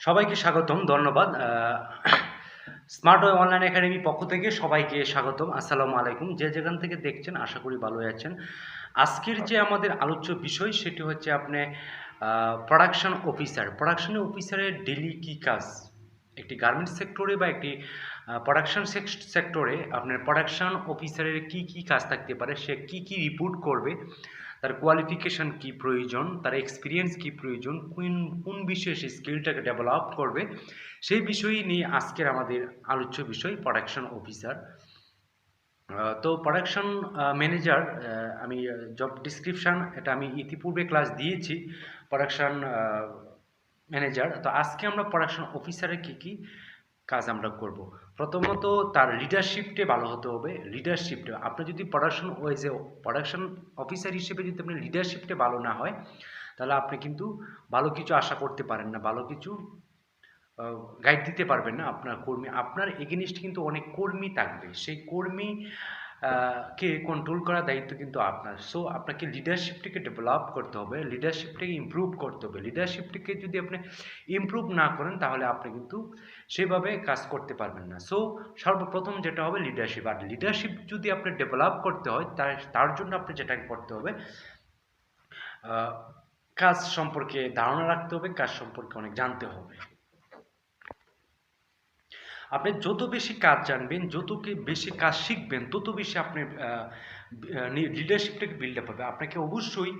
সবাইকে স্বাগতম। ধন্যবাদ। স্মার্ট ওয়ে অনলাইন একাডেমির পক্ষ থেকে সবাইকে স্বাগতম। আসসালামু আলাইকুম। যে যেখান থেকে দেখছেন আশা করি ভালোই আছেন। আজকের যে আমাদের আলোচ্য বিষয় সেটি হচ্ছে আপনি প্রোডাকশন অফিসার। প্রোডাকশন অফিসারের ডেইলি কী কাজ? একটি গার্মেন্টস সেক্টরে বা একটি প্রোডাকশন সেক্টরে আপনার প্রোডাকশন অফিসারের কী কাজ থাকতে পারে? সে কী রিপোর্ট করবে? তার কোয়ালিফিকেশন কি প্রয়োজন, তার এক্সপিরিয়েন্স কি প্রয়োজন, কোন বিষয়ে সে স্কিলটাকে ডেভেলপ করবে, সেই বিষয় নিয়ে আজকের আমাদের আলোচ্য বিষয় প্রোডাকশন অফিসার। তো প্রোডাকশন ম্যানেজার, আমি জব ডিসক্রিপশান এটা আমি ইতিপূর্বে ক্লাস দিয়েছি প্রোডাকশন ম্যানেজার। তো আজকে আমরা প্রোডাকশন অফিসারের কী কাজ আমরা করব। প্রথমত তার লিডারশিপটে ভালো হতে হবে। লিডারশিপটা আপনি যদি প্রোডাকশন অফিসার হিসেবে যদি আপনার লিডারশিপটে ভালো না হয়, তাহলে আপনি কিন্তু ভালো কিছু আশা করতে পারেন না, ভালো কিছু গাইড দিতে পারবেন না আপনার কর্মী। আপনার এগেনিস্টে কিন্তু অনেক কর্মী থাকবে, সেই কর্মী কে কন্ট্রোল করার দায়িত্ব কিন্তু আপনার। সো আপনাকে লিডারশিপটাকে ডেভেলপ করতে হবে, লিডারশিপটাকে ইমপ্রুভ করতে হবে। লিডারশিপটাকে যদি আপনি ইমপ্রুভ না করেন তাহলে আপনি কিন্তু সেভাবে কাজ করতে পারবেন না। সো সর্বপ্রথম যেটা হবে লিডারশিপ। আর লিডারশিপ যদি আপনি ডেভেলপ করতে হয় তার জন্য আপনি যেটা করতে হবে, কাজ সম্পর্কে ধারণা রাখতে হবে, কাজ সম্পর্কে অনেক জানতে হবে। আপনি যত বেশি কাজ জানবেন, যত বেশি কাজ শিখবেন, তত বেশি আপনি লিডারশিপটাকে বিল্ড আপ হবে। আপনাকে অবশ্যই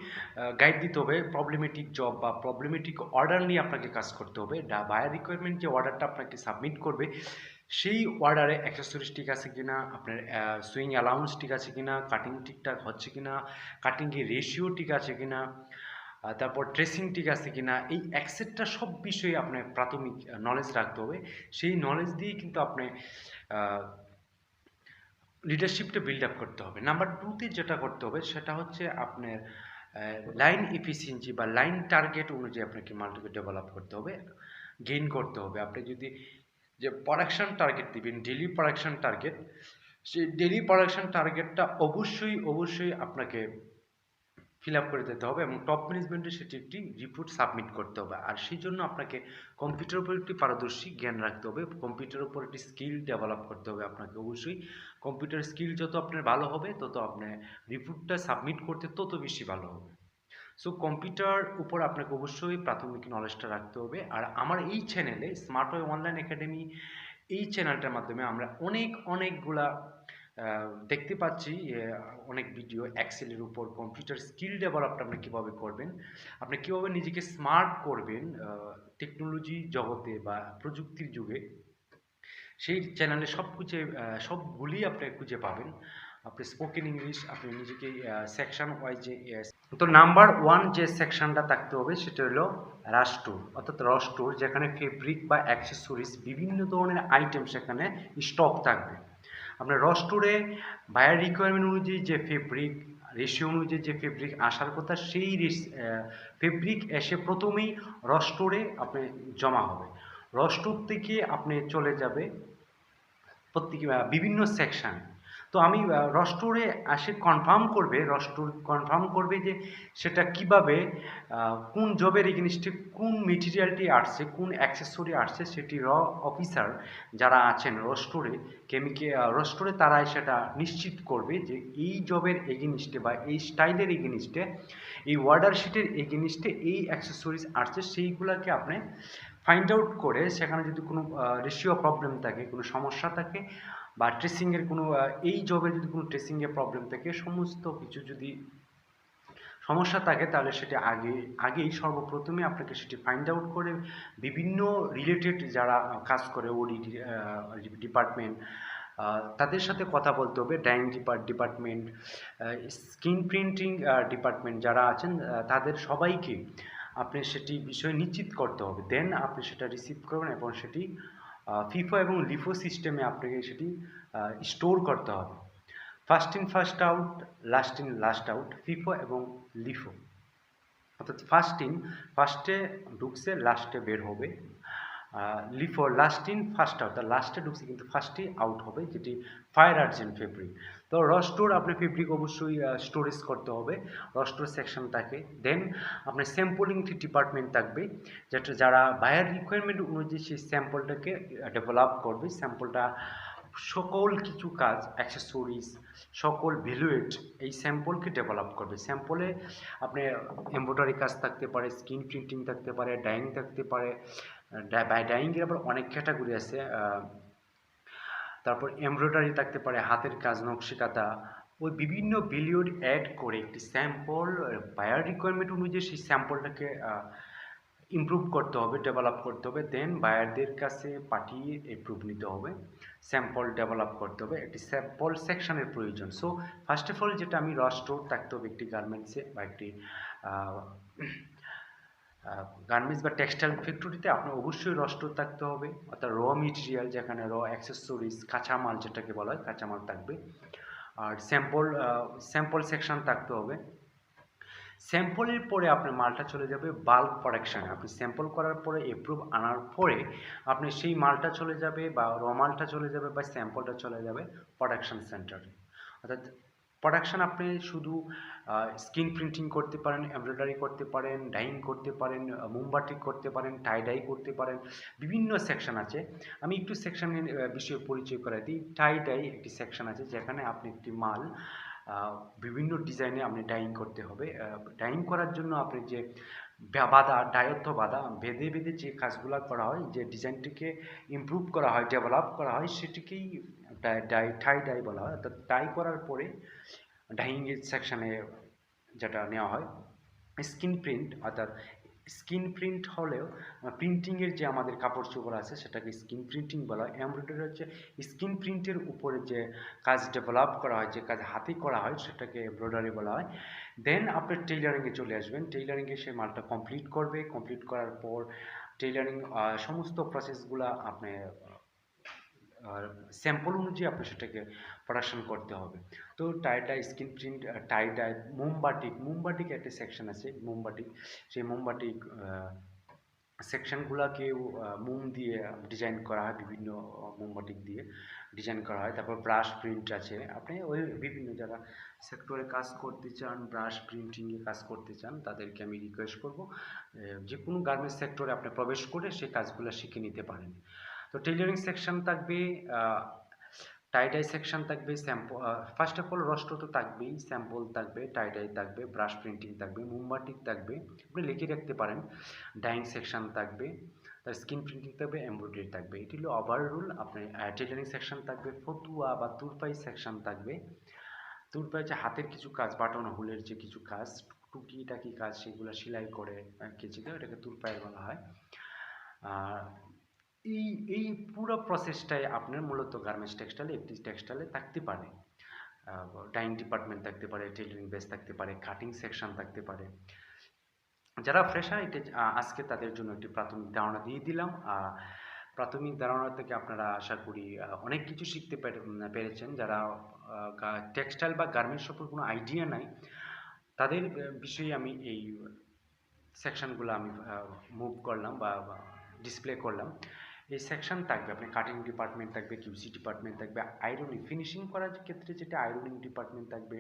গাইড দিতে হবে। প্রবলেমেটিক জব বা প্রবলেমেটিক অর্ডার নিয়ে আপনাকে কাজ করতে হবে। বায়ার রিকোয়ারমেন্ট যে অর্ডারটা আপনাকে সাবমিট করবে, সেই অর্ডারে অ্যাক্সেসরিজ ঠিক আছে কিনা, আপনার সুইং অ্যালাউন্স ঠিক আছে কিনা, কাটিং ঠিকঠাক হচ্ছে কিনা, কাটিংয়ের রেশিও ঠিক আছে কিনা, তারপর ট্রেসিং ঠিক আছে কিনা, এই এক্সেট্রা সব বিষয়ে আপনার প্রাথমিক নলেজ রাখতে হবে। সেই নলেজ দিয়ে কিন্তু আপনি লিডারশিপটা বিল্ড আপ করতে হবে। নাম্বার 2তে যেটা করতে হবে সেটা হচ্ছে আপনার লাইন এফিসিয়েন্সি বা লাইন টার্গেট অনুযায়ী আপনাকে মালটাকে ডেভেলপ করতে হবে, গেইন করতে হবে। আপনি যদি যে প্রোডাকশন টার্গেট দিবেন, ডেইলি প্রোডাকশন টার্গেট, সেই ডেইলি প্রোডাকশন টার্গেটটা অবশ্যই আপনাকে ফিল আপ করে দিতে হবে এবং টপ ম্যানেজমেন্টে সেটি একটি রিপোর্ট সাবমিট করতে হবে। আর সেই জন্য আপনাকে কম্পিউটারের উপর একটি পারদর্শী জ্ঞান রাখতে হবে, কম্পিউটারের উপর একটি স্কিল ডেভেলপ করতে হবে আপনাকে অবশ্যই। কম্পিউটার স্কিল যত আপনার ভালো হবে, তত আপনার রিপোর্টটা সাবমিট করতে তত বেশি ভালো হবে। সো কম্পিউটার উপর আপনাকে অবশ্যই প্রাথমিক নলেজটা রাখতে হবে। আর আমার এই চ্যানেলে স্মার্ট ওয়ে অনলাইন একাডেমি, এই চ্যানেলটার মাধ্যমে আমরা অনেকগুলা দেখতে পাচ্ছি অনেক ভিডিও এক্সেলের উপর কম্পিউটার স্কিল ডেভেলপটা আপনি কীভাবে করবেন, আপনি কীভাবে নিজেকে স্মার্ট করবেন টেকনোলজি জগতে বা প্রযুক্তির যুগে, সেই চ্যানেলে সবগুলি আপনি খুঁজে পাবেন। আপনি স্পোকেন ইংলিশ, আপনি নিজেকে সেকশন ওয়াইজে। তো নাম্বার 1 যে সেকশনটা থাকতে হবে সেটা হলো রাস্টোর, অর্থাৎ রস্টোর, যেখানে ফেব্রিক বা অ্যাক্সেসরিজ বিভিন্ন ধরনের আইটেম সেখানে স্টক থাকবে। আপনার রস্টোরে বায়ার রিকোয়ারমেন্ট অনুযায়ী যে ফেব্রিক, রেশিও অনুযায়ী যে ফেব্রিক আসার কথা, সেই ফেব্রিক এসে প্রথমেই রস্টোরে আপনি জমা হবে। রস্টোর থেকে আপনি চলে যাবে বিভিন্ন সেকশন। তো আমি রস্টোরে আসে কনফার্ম করবে যে সেটা কিভাবে, কোন জবের এগেইনস্টে কোন মেটেরিয়ালটি আসছে, কোন অ্যাক্সেসরি আসছে, সেটি অফিসার যারা আছেন রস্টোরে তারাই সেটা নিশ্চিত করবে যে এই জবের এগেইনস্টে বা এই স্টাইলের এগেইনস্টে, এই অর্ডার শিটের এগেইনস্টে এই অ্যাক্সেসরিজ আসছে, সেইগুলোকে আপনি ফাইন্ড আউট করে সেখানে যদি কোনো রেশিও প্রবলেম থাকে, কোনো সমস্যা থাকে, বা ট্রেসিংয়ের কোনো এই জবে যদি কোনো ট্রেসিংয়ের প্রবলেম থাকে, সমস্ত কিছু যদি সমস্যা থাকে, তাহলে সেটি আগেই সর্বপ্রথমে আপনাকে সেটি ফাইন্ড আউট করে বিভিন্ন রিলেটেড যারা কাজ করে ওডি ডিপার্টমেন্ট, তাদের সাথে কথা বলতে হবে। Dyeing department, screen printing department যারা আছেন, তাদের সবাইকে আপনি সেটি বিষয়ে নিশ্চিত করতে হবে। দেন আপনি সেটা রিসিভ করবেন এবং সেটি ফিফো এবং লিফো সিস্টেমে আপনাকে সেটি স্টোর করতে হবে। First in first out, last in last out, FIFO এবং লিফো, অর্থাৎ ফার্স্টে ঢুকছে লাস্টে বের হবে। LIFO last in first out, তার লাস্টে ঢুকছে কিন্তু ফার্স্টে আউট হবে, যেটি ফায়ার আর্জেন্ট ফেব্রিক। তো র স্টোর আপনি ফেব্রিক অবশ্যই স্টোরেজ করতে হবে, র স্টোর সেকশন থাকে। দেন আপনার স্যাম্পলিং ডিপার্টমেন্ট থাকবে, যেটা যারা বায়ার রিকোয়ারমেন্ট অনুযায়ী সেই স্যাম্পলটাকে ডেভেলপ করবে। স্যাম্পলটা সকল কিছু কাজ, অ্যাক্সেসরিজ, সকল ভ্যালুয়েট এই স্যাম্পলকে ডেভেলপ করবে। স্যাম্পলে আপনি এমব্রয়ডারি কাজ থাকতে পারে, স্ক্রিন প্রিন্টিং থাকতে পারে, ডাইং থাকতে পারে। ডাইংয়ের আবার অনেক ক্যাটাগরি আছে। তারপর এমব্রয়ডারি থাকতে পারে, হাতের কাজ, নকশিকাঁথা, ওই বিভিন্ন ভ্যালুয়েট অ্যাড করে একটি স্যাম্পল বায়ার রিকোয়ারমেন্ট অনুযায়ী সেই স্যাম্পলটাকে ইমপ্রুভ করতে হবে, ডেভেলপ করতে হবে। দেন বায়ারদের কাছে পাঠিয়ে এপ্রুভ নিতে হবে, স্যাম্পল ডেভেলপ করতে হবে, একটি স্যাম্পল সেকশনের প্রয়োজন। সো ফার্স্ট অফ অল যেটা আমি র স্টোর থাকতে হবে একটি গার্মেন্টসে বা একটি গার্মেন্টস বা টেক্সটাইল ফ্যাক্টরিতে আপনার অবশ্যই র স্টোর থাকতে হবে, অর্থাৎ র মেটেরিয়াল, যেখানে র অ্যাক্সেসরিজ, কাঁচামাল যেটাকে বলা হয়, কাঁচামাল থাকবে। আর স্যাম্পল সেকশন থাকতে হবে। স্যাম্পলের পরে আপনার মালটা চলে যাবে বাল্ক প্রোডাকশানে। আপনি স্যাম্পল করার পরে এপ্রুভ আনার পরে আপনি সেই মালটা চলে যাবে বা র মালটা চলে যাবে বা স্যাম্পলটা চলে যাবে প্রোডাকশন সেন্টারে। অর্থাৎ প্রোডাকশন আপনি শুধু স্ক্রিন প্রিন্টিং করতে পারেন, এমব্রয়ডারি করতে পারেন, ডাইং করতে পারেন, মোমবাটিক করতে পারেন, টাই ডাই করতে পারেন, বিভিন্ন সেকশন আছে। আমি একটু সেকশনের বিষয়ে পরিচয় করাই দিই। টাই ডাই একটি সেকশন আছে, যেখানে আপনি একটি মাল বিভিন্ন ডিজাইনে আপনি ডাইং করতে হবে। ডাইং করার জন্য আপনি যে বাঁধা, ডায়ত্ব বাঁধা, বেঁধে বেঁধে যে কাজগুলো করা হয়, যে ডিজাইনটিকে ইমপ্রুভ করা হয়, ডেভেলপ করা হয়, সেটিকেই টাই ডাই বলা হয়। অর্থাৎ টাই করার পরে ডাইংয়ের সেকশানে যেটা নেওয়া হয় স্ক্রিন প্রিন্ট, অর্থাৎ স্ক্রিন প্রিন্ট হলেও প্রিন্টিংয়ের যে আমাদের কাপড় চোপড় আছে সেটাকে স্ক্রিন প্রিন্টিং বলা হয়। এমব্রয়ডারি হচ্ছে স্ক্রিন প্রিন্টের উপরে যে কাজ ডেভেলপ করা হয়, যে কাজ হাতে করা হয়, সেটাকে এমব্রয়ডারি বলা হয়। দেন আপনি টেইলারিংয়ে চলে আসবেন। টেইলারিংয়ে সেই মালটা কমপ্লিট করবে। কমপ্লিট করার পর টেইলারিং সমস্ত প্রসেসগুলো আপনি স্যাম্পল অনুযায়ী আপনি সেটাকে প্রোডাকশন করতে হবে। তো টাই স্ক্রিন প্রিন্ট, টাই ডাই, মোমবাটিক একটা সেকশন আছে, মোমবাটিক। সেই মোমবাটিক সেকশনগুলোকেও মোম দিয়ে ডিজাইন করা হয়, বিভিন্ন মোমবাটিক দিয়ে ডিজাইন করা হয়। তারপর ব্রাশ প্রিন্ট আছে। আপনি ওই বিভিন্ন যারা সেক্টরে কাজ করতে চান, ব্রাশ প্রিন্টিংয়ে কাজ করতে চান, তাদেরকে আমি রিকোয়েস্ট করব যে কোনো গার্মেন্টস সেক্টরে আপনি প্রবেশ করে সেই কাজগুলো শিখে নিতে পারেন। তো টেইলরিং সেকশন থাকবে, টাই ডাই সেকশন থাকবে, ফার্স্ট অফ অল রস্টো তো থাকবেই, স্যাম্পল থাকবে, টাই ডাই থাকবে, ব্রাশ প্রিন্টিং থাকবে, মোমবাটিক থাকবে, আপনি লিখে রাখতে পারেন। ডাইং সেকশন থাকবে, তার স্ক্রিন প্রিন্টিং থাকবে, এমব্রয়ডারি থাকবে। এটি হলো ওভারঅল আপনার টেইলরিং সেকশন থাকবে। ফতুয়া বা তুরপাই সেকশন থাকবে। তুরপাই হচ্ছে হাতের কিছু কাজ, বাটন হোলের যে কিছু কাজ, টুকিটাকি কাজ, সেগুলো সেলাই করে কেচিতে, এটাকে তুরপাই বলা হয়। এই এই পুরো প্রসেসটাই আপনার মূলত গার্মেন্টস টেক্সটাইলে, একটি টেক্সটাইলে থাকতে পারে। ডাইং ডিপার্টমেন্ট থাকতে পারে, টেইলরিং বেস থাকতে পারে, কাটিং সেকশন থাকতে পারে। যারা ফ্রেশার, এটা আজকে তাদের জন্য একটি প্রাথমিক ধারণা দিয়ে দিলাম। প্রাথমিক ধারণা থেকে আপনারা আশা করি অনেক কিছু শিখতে পেরেছেন। যারা টেক্সটাইল বা গার্মেন্টস সম্পর্কে কোনো আইডিয়া নাই, তাদের বিষয়ে আমি এই সেকশনগুলো আমি মুভ করলাম বা ডিসপ্লে করলাম। এই সেকশন থাকবে, আপনি কাটিং ডিপার্টমেন্ট থাকবে, কিউসি ডিপার্টমেন্ট থাকবে, আয়রনিং ফিনিশিং করার ক্ষেত্রে যেটা আয়রনিং ডিপার্টমেন্ট থাকবে,